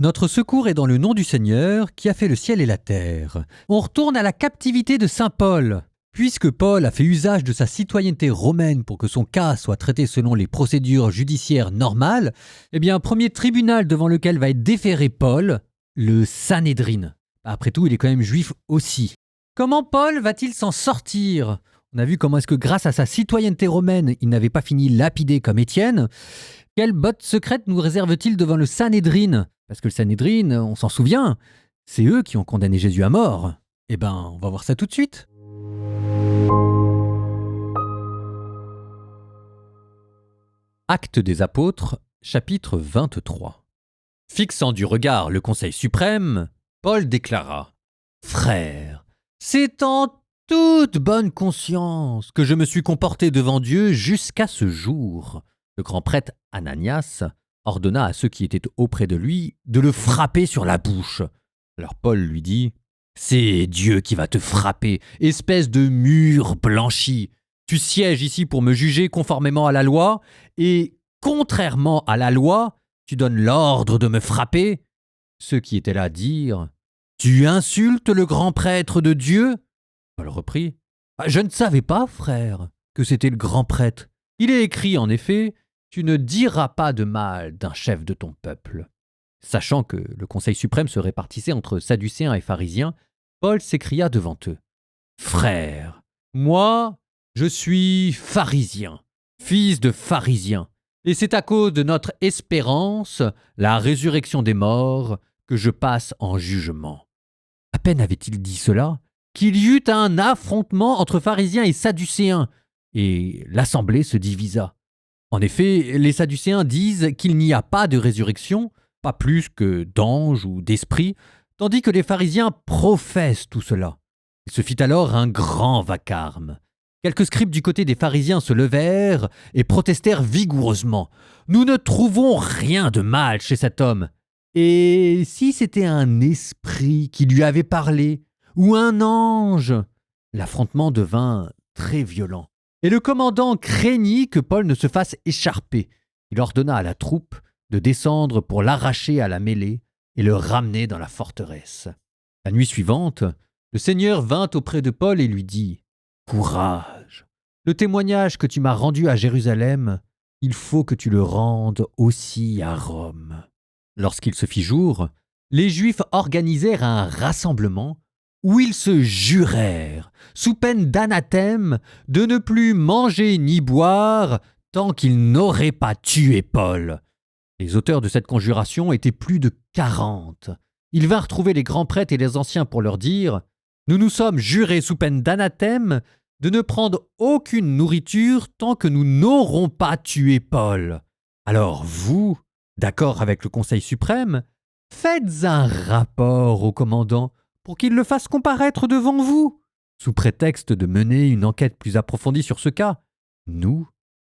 Notre secours est dans le nom du Seigneur qui a fait le ciel et la terre. On retourne à la captivité de saint Paul. Puisque Paul a fait usage de sa citoyenneté romaine pour que son cas soit traité selon les procédures judiciaires normales, premier tribunal devant lequel va être déféré Paul, le Sanhédrin. Après tout, il est quand même juif aussi. Comment Paul va-t-il s'en sortir ? On a vu comment est-ce que grâce à sa citoyenneté romaine, il n'avait pas fini lapidé comme Étienne. Quelle botte secrète nous réserve-t-il devant le Sanhédrin ? Parce que le Sanhédrin, on s'en souvient, c'est eux qui ont condamné Jésus à mort. On va voir ça tout de suite. Actes des Apôtres, chapitre 23. Fixant du regard le Conseil suprême, Paul déclara : « Frères, c'est en toute bonne conscience que je me suis comporté devant Dieu jusqu'à ce jour. » Le grand prêtre Ananias ordonna à ceux qui étaient auprès de lui de le frapper sur la bouche. Alors Paul lui dit : « C'est Dieu qui va te frapper, espèce de mur blanchi. Tu sièges ici pour me juger conformément à la loi, et contrairement à la loi, tu donnes l'ordre de me frapper. » Ceux qui étaient là dirent : « Tu insultes le grand prêtre de Dieu ?» Paul reprit : « Je ne savais pas, frère, que c'était le grand prêtre. Il est écrit en effet : tu ne diras pas de mal d'un chef de ton peuple. » Sachant que le Conseil suprême se répartissait entre Sadducéens et pharisiens, Paul s'écria devant eux : « Frères, moi, je suis pharisien, fils de pharisien, et c'est à cause de notre espérance, la résurrection des morts, que je passe en jugement. » À peine avait-il dit cela qu'il y eut un affrontement entre pharisiens et sadducéens, et l'assemblée se divisa. En effet, les sadducéens disent qu'il n'y a pas de résurrection, pas plus que d'anges ou d'esprits, tandis que les pharisiens professent tout cela. Il se fit alors un grand vacarme. Quelques scribes du côté des pharisiens se levèrent et protestèrent vigoureusement : « Nous ne trouvons rien de mal chez cet homme. Et si c'était un esprit qui lui avait parlé, ou un ange ?» L'affrontement devint très violent. Et le commandant craignit que Paul ne se fasse écharper. Il ordonna à la troupe de descendre pour l'arracher à la mêlée et le ramener dans la forteresse. La nuit suivante, le Seigneur vint auprès de Paul et lui dit : « Courage, le témoignage que tu m'as rendu à Jérusalem, il faut que tu le rendes aussi à Rome. » Lorsqu'il se fit jour, les Juifs organisèrent un rassemblement où ils se jurèrent, sous peine d'anathème, de ne plus manger ni boire tant qu'ils n'auraient pas tué Paul. Les auteurs de cette conjuration étaient plus de 40. Ils vinrent trouver les grands prêtres et les anciens pour leur dire : « Nous nous sommes jurés sous peine d'anathème de ne prendre aucune nourriture tant que nous n'aurons pas tué Paul. Alors vous, d'accord avec le Conseil suprême, faites un rapport au commandant pour qu'il le fasse comparaître devant vous, sous prétexte de mener une enquête plus approfondie sur ce cas. Nous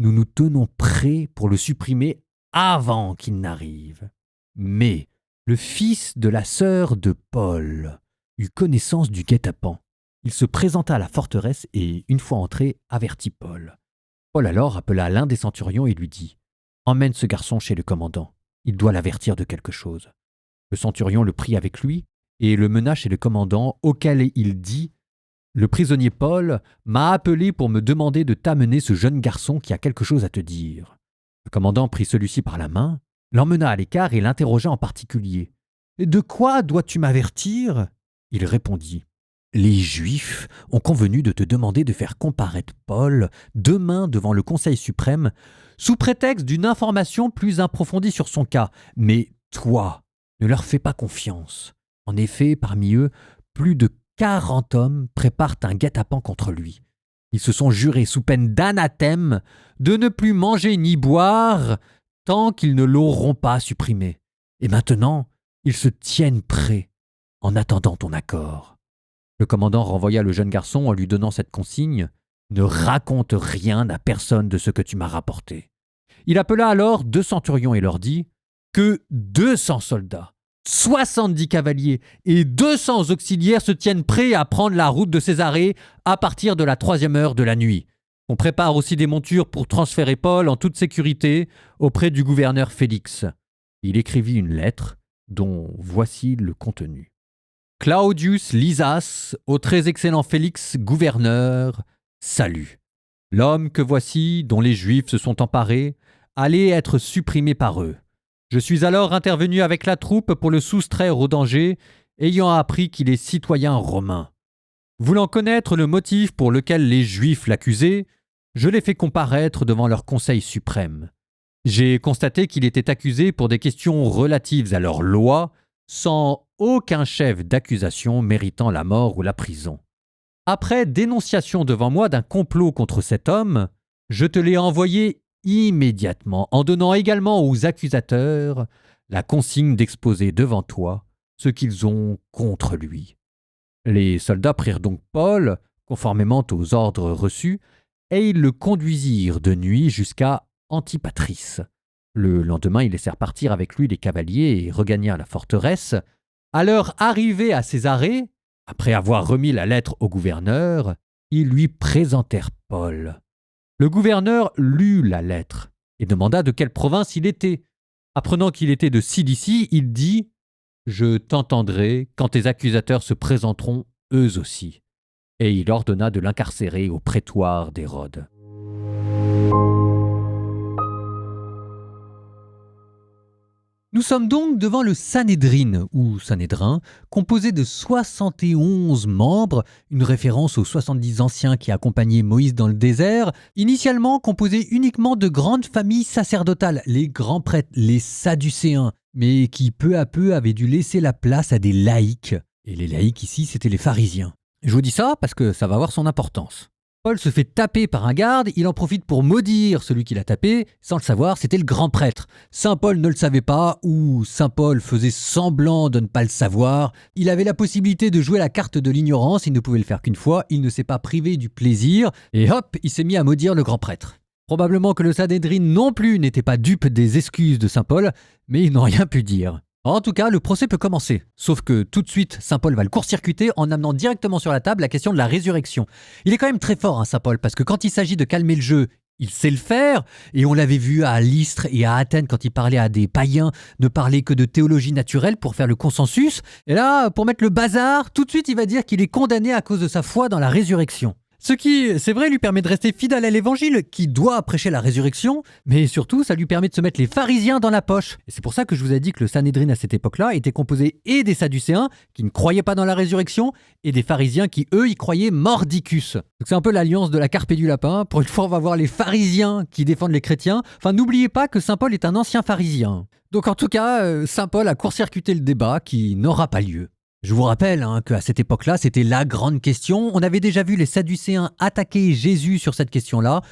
nous tenons prêts pour le supprimer avant qu'il n'arrive. » Mais le fils de la sœur de Paul eut connaissance du guet-apens. Il se présenta à la forteresse et, une fois entré, avertit Paul. Paul alors appela l'un des centurions et lui dit : « Emmène ce garçon chez le commandant. Il doit l'avertir de quelque chose. » Le centurion le prit avec lui et le mena chez le commandant, auquel il dit : « Le prisonnier Paul m'a appelé pour me demander de t'amener ce jeune garçon qui a quelque chose à te dire. » Le commandant prit celui-ci par la main, l'emmena à l'écart et l'interrogea en particulier. « De quoi dois-tu m'avertir ?» Il répondit : « Les Juifs ont convenu de te demander de faire comparaître Paul demain devant le Conseil suprême sous prétexte d'une information plus approfondie sur son cas. Mais toi, ne leur fais pas confiance. En effet, parmi eux, plus de 40 hommes préparent un guet-apens contre lui. Ils se sont jurés sous peine d'anathème de ne plus manger ni boire tant qu'ils ne l'auront pas supprimé. Et maintenant, ils se tiennent prêts en attendant ton accord. » Le commandant renvoya le jeune garçon en lui donnant cette consigne : « Ne raconte rien à personne de ce que tu m'as rapporté. » Il appela alors 2 centurions et leur dit que 200 soldats, 70 cavaliers et 200 auxiliaires se tiennent prêts à prendre la route de Césarée à partir de la 3e heure de la nuit. On prépare aussi des montures pour transférer Paul en toute sécurité auprès du gouverneur Félix. Il écrivit une lettre dont voici le contenu. Claudius Lysas, au très excellent Félix, gouverneur, salut. L'homme que voici, dont les Juifs se sont emparés, allait être supprimé par eux. Je suis alors intervenu avec la troupe pour le soustraire au danger, ayant appris qu'il est citoyen romain. Voulant connaître le motif pour lequel les Juifs l'accusaient, je l'ai fait comparaître devant leur conseil suprême. J'ai constaté qu'il était accusé pour des questions relatives à leur loi, sans aucun chef d'accusation méritant la mort ou la prison. Après dénonciation devant moi d'un complot contre cet homme, je te l'ai envoyé immédiatement, en donnant également aux accusateurs la consigne d'exposer devant toi ce qu'ils ont contre lui. Les soldats prirent donc Paul, conformément aux ordres reçus, et ils le conduisirent de nuit jusqu'à Antipatris. Le lendemain, ils laissèrent partir avec lui les cavaliers et regagnèrent la forteresse. À leur arrivée à Césarée, après avoir remis la lettre au gouverneur, ils lui présentèrent Paul. Le gouverneur lut la lettre et demanda de quelle province il était. Apprenant qu'il était de Cilicie, il dit « Je t'entendrai quand tes accusateurs se présenteront eux aussi. » Et il ordonna de l'incarcérer au prétoire d'Hérode. Nous sommes donc devant le Sanhédrin, ou Sanhédrin, composé de 71 membres, une référence aux 70 anciens qui accompagnaient Moïse dans le désert, initialement composé uniquement de grandes familles sacerdotales, les grands prêtres, les Sadducéens, mais qui peu à peu avaient dû laisser la place à des laïcs. Et les laïcs ici, c'étaient les pharisiens. Je vous dis ça parce que ça va avoir son importance. Paul se fait taper par un garde, il en profite pour maudire celui qui l'a tapé, sans le savoir, c'était le grand prêtre. Saint Paul ne le savait pas, ou Saint Paul faisait semblant de ne pas le savoir. Il avait la possibilité de jouer la carte de l'ignorance, il ne pouvait le faire qu'une fois, il ne s'est pas privé du plaisir, et hop, il s'est mis à maudire le grand prêtre. Probablement que le Sanhédrin non plus n'était pas dupe des excuses de Saint Paul, mais ils n'ont rien pu dire. En tout cas, le procès peut commencer. Sauf que tout de suite, Saint Paul va le court-circuiter en amenant directement sur la table la question de la résurrection. Il est quand même très fort, Saint Paul, parce que quand il s'agit de calmer le jeu, il sait le faire. Et on l'avait vu à Lystre et à Athènes quand il parlait à des païens, ne parler que de théologie naturelle pour faire le consensus. Et là, pour mettre le bazar, tout de suite, il va dire qu'il est condamné à cause de sa foi dans la résurrection. Ce qui, c'est vrai, lui permet de rester fidèle à l'évangile, qui doit prêcher la résurrection, mais surtout, ça lui permet de se mettre les pharisiens dans la poche. Et c'est pour ça que je vous ai dit que le Sanhédrin à cette époque-là était composé et des Sadducéens, qui ne croyaient pas dans la résurrection, et des pharisiens qui, eux, y croyaient mordicus. Donc c'est un peu l'alliance de la carpe et du lapin. Pour une fois, on va voir les pharisiens qui défendent les chrétiens. Enfin, n'oubliez pas que Saint Paul est un ancien pharisien. Donc en tout cas, Saint Paul a court-circuité le débat qui n'aura pas lieu. Je vous rappelle qu'à cette époque-là, c'était la grande question. On avait déjà vu les Sadducéens attaquer Jésus sur cette question-là.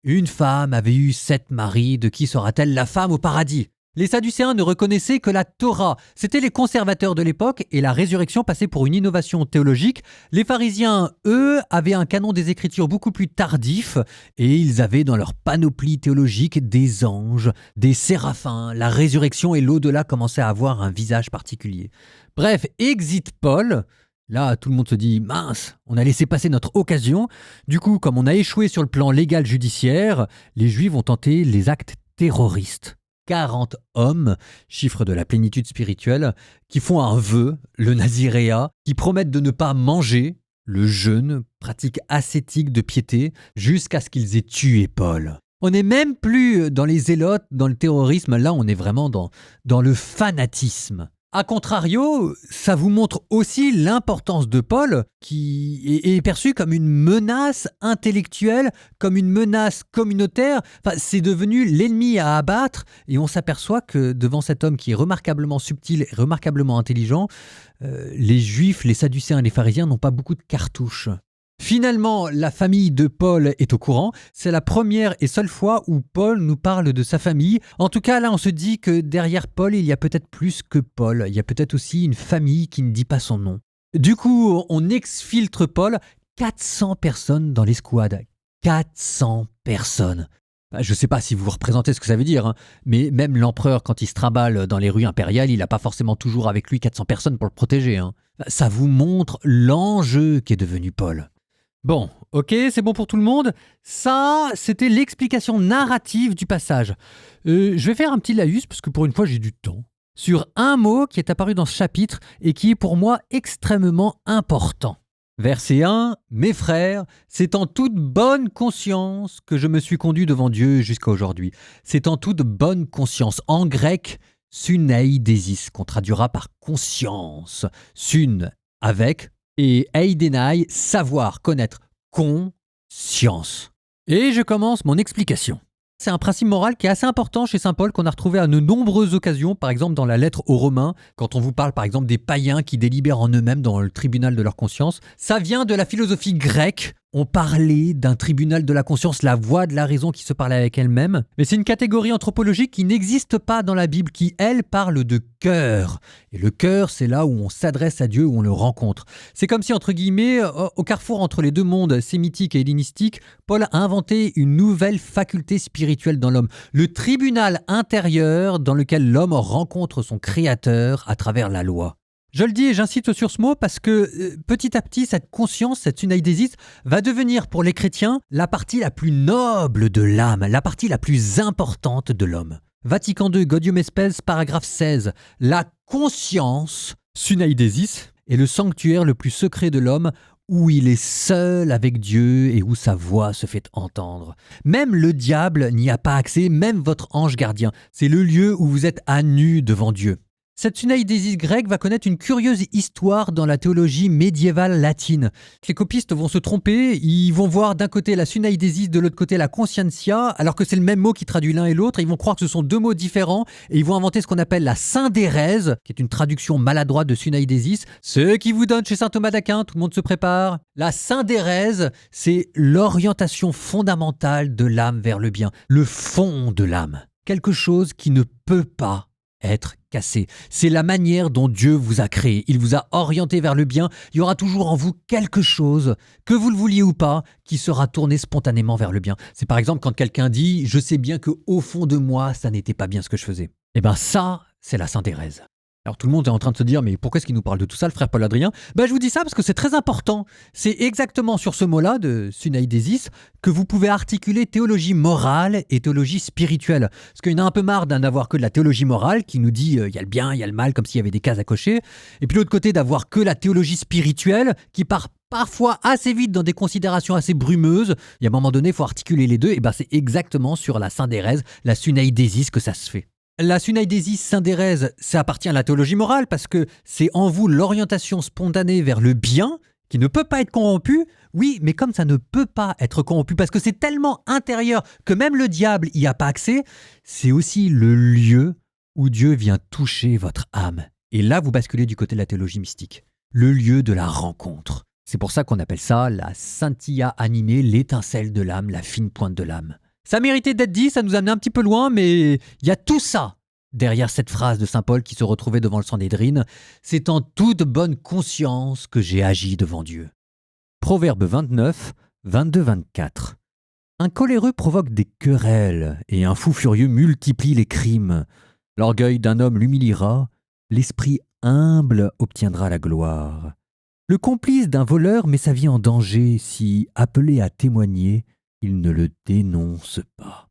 Une femme avait eu 7 maris, de qui sera-t-elle la femme au paradis ? Les Sadducéens ne reconnaissaient que la Torah. C'étaient les conservateurs de l'époque et la résurrection passait pour une innovation théologique. Les pharisiens, eux, avaient un canon des Écritures beaucoup plus tardif et ils avaient dans leur panoplie théologique des anges, des séraphins. La résurrection et l'au-delà commençaient à avoir un visage particulier. Bref, exit Paul. Là, tout le monde se dit « mince, on a laissé passer notre occasion ». Du coup, comme on a échoué sur le plan légal judiciaire, les Juifs ont tenté les actes terroristes. 40 hommes, chiffre de la plénitude spirituelle, qui font un vœu, le naziréat, qui promettent de ne pas manger, le jeûne, pratique ascétique de piété, jusqu'à ce qu'ils aient tué Paul. On n'est même plus dans les zélotes, dans le terrorisme, là on est vraiment dans le fanatisme. A contrario, ça vous montre aussi l'importance de Paul, qui est perçu comme une menace intellectuelle, comme une menace communautaire. Enfin, c'est devenu l'ennemi à abattre, et on s'aperçoit que devant cet homme qui est remarquablement subtil et remarquablement intelligent, les Juifs, les Sadducéens et les pharisiens n'ont pas beaucoup de cartouches. Finalement, la famille de Paul est au courant. C'est la première et seule fois où Paul nous parle de sa famille. En tout cas, là, on se dit que derrière Paul, il y a peut-être plus que Paul. Il y a peut-être aussi une famille qui ne dit pas son nom. Du coup, on exfiltre Paul. 400 personnes dans l'escouade. 400 personnes. Je ne sais pas si vous vous représentez ce que ça veut dire, mais même l'empereur, quand il se trimballe dans les rues impériales, il n'a pas forcément toujours avec lui 400 personnes pour le protéger. Ça vous montre l'enjeu qu'est devenu Paul. Bon, ok, c'est bon pour tout le monde. Ça, c'était l'explication narrative du passage. Je vais faire un petit laïus, parce que pour une fois, j'ai du temps. sur un mot qui est apparu dans ce chapitre et qui est pour moi extrêmement important. Verset 1, « Mes frères, c'est en toute bonne conscience que je me suis conduit devant Dieu jusqu'à aujourd'hui. » C'est en toute bonne conscience. En grec, suneidesis, qu'on traduira par conscience. Sun, avec, et eidenai, savoir, connaître, conscience. Et je commence mon explication. C'est un principe moral qui est assez important chez saint Paul qu'on a retrouvé à de nombreuses occasions, par exemple dans la lettre aux Romains, quand on vous parle par exemple des païens qui délibèrent en eux-mêmes dans le tribunal de leur conscience. Ça vient de la philosophie grecque. On parlait d'un tribunal de la conscience, la voix de la raison qui se parlait avec elle-même. Mais c'est une catégorie anthropologique qui n'existe pas dans la Bible, qui, elle, parle de cœur. Et le cœur, c'est là où on s'adresse à Dieu, où on le rencontre. C'est comme si, entre guillemets, au carrefour entre les deux mondes, sémitique et hellénistique, Paul a inventé une nouvelle faculté spirituelle dans l'homme. Le tribunal intérieur dans lequel l'homme rencontre son créateur à travers la loi. Je le dis et j'insiste sur ce mot parce que petit à petit, cette conscience, cette suneidesis, va devenir pour les chrétiens la partie la plus noble de l'âme, la partie la plus importante de l'homme. Vatican II, Gaudium et Spes, paragraphe 16. La conscience, suneidesis, est le sanctuaire le plus secret de l'homme où il est seul avec Dieu et où sa voix se fait entendre. Même le diable n'y a pas accès, même votre ange gardien. C'est le lieu où vous êtes à nu devant Dieu. Cette suneidesis grecque va connaître une curieuse histoire dans la théologie médiévale latine. Les copistes vont se tromper, ils vont voir d'un côté la suneidesis, de l'autre côté la conscientia, alors que c'est le même mot qui traduit l'un et l'autre, ils vont croire que ce sont deux mots différents, et ils vont inventer ce qu'on appelle la syndérèse, qui est une traduction maladroite de suneidesis. Ce qui vous donne chez saint Thomas d'Aquin, tout le monde se prépare. La syndérèse, c'est l'orientation fondamentale de l'âme vers le bien, le fond de l'âme. Quelque chose qui ne peut pas être cassé. C'est la manière dont Dieu vous a créé. Il vous a orienté vers le bien. Il y aura toujours en vous quelque chose, que vous le vouliez ou pas, qui sera tourné spontanément vers le bien. C'est par exemple quand quelqu'un dit « Je sais bien qu'au fond de moi, ça n'était pas bien ce que je faisais ». Eh bien ça, c'est la synthérèse. Alors tout le monde est en train de se dire « Mais pourquoi est-ce qu'il nous parle de tout ça, le frère Paul Adrien ?» Je vous dis ça parce que c'est très important. C'est exactement sur ce mot-là, de suneidesis, que vous pouvez articuler théologie morale et théologie spirituelle. Parce qu'il y en a un peu marre d'avoir que de la théologie morale qui nous dit il y a le bien, il y a le mal, comme s'il y avait des cases à cocher. Et puis l'autre côté, d'avoir que la théologie spirituelle qui part parfois assez vite dans des considérations assez brumeuses. Et à un moment donné, il faut articuler les deux. Et c'est exactement sur la syndérèse, la suneidesis que ça se fait. La suneidesis syndérèse, ça appartient à la théologie morale parce que c'est en vous l'orientation spontanée vers le bien qui ne peut pas être corrompu. Oui, mais comme ça ne peut pas être corrompu parce que c'est tellement intérieur que même le diable n'y a pas accès, c'est aussi le lieu où Dieu vient toucher votre âme. Et là, vous basculez du côté de la théologie mystique. Le lieu de la rencontre. C'est pour ça qu'on appelle ça la scintilla animée, l'étincelle de l'âme, la fine pointe de l'âme. Ça méritait d'être dit, ça nous a amené un petit peu loin, mais il y a tout ça derrière cette phrase de saint Paul qui se retrouvait devant le Sanhédrin. C'est en toute bonne conscience que j'ai agi devant Dieu. Proverbe 29, 22-24. Un coléreux provoque des querelles et un fou furieux multiplie les crimes. L'orgueil d'un homme l'humiliera, l'esprit humble obtiendra la gloire. Le complice d'un voleur met sa vie en danger si, appelé à témoigner, il ne le dénonce pas.